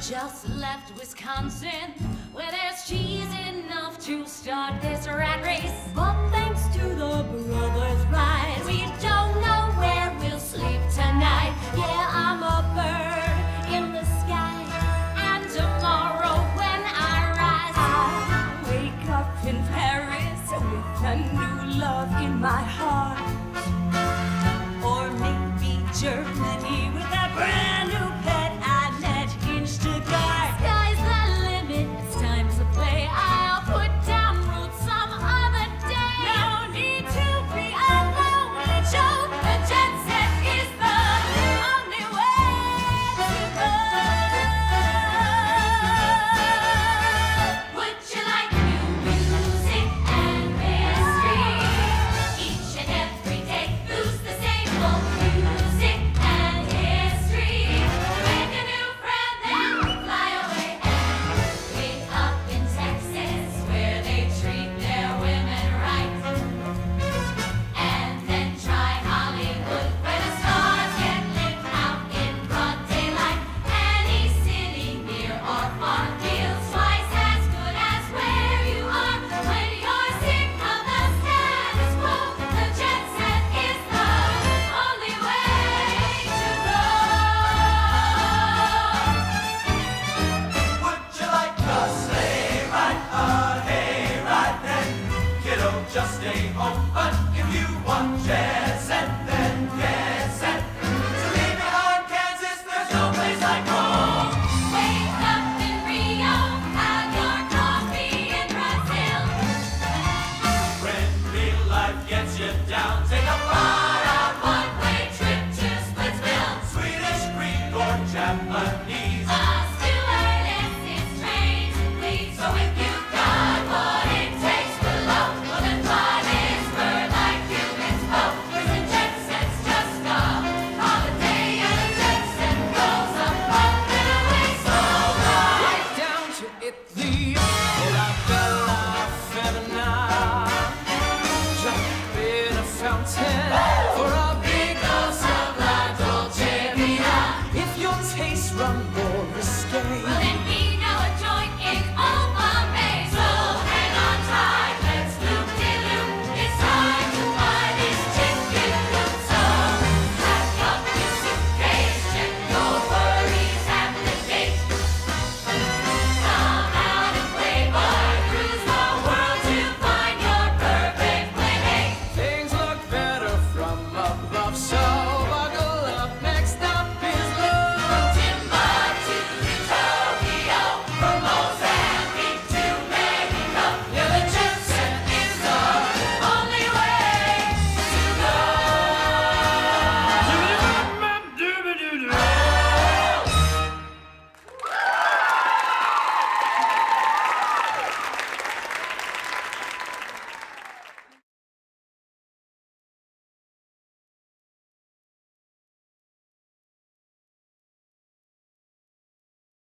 Just left Wisconsin, where there's cheese enough to start this rat race. But thanks to the brothers' rise, we don't know where we'll sleep tonight. Yeah, I'm a bird in the sky, and tomorrow when I rise, I'll wake up in Paris with a new love in my heart. Or maybe Germany.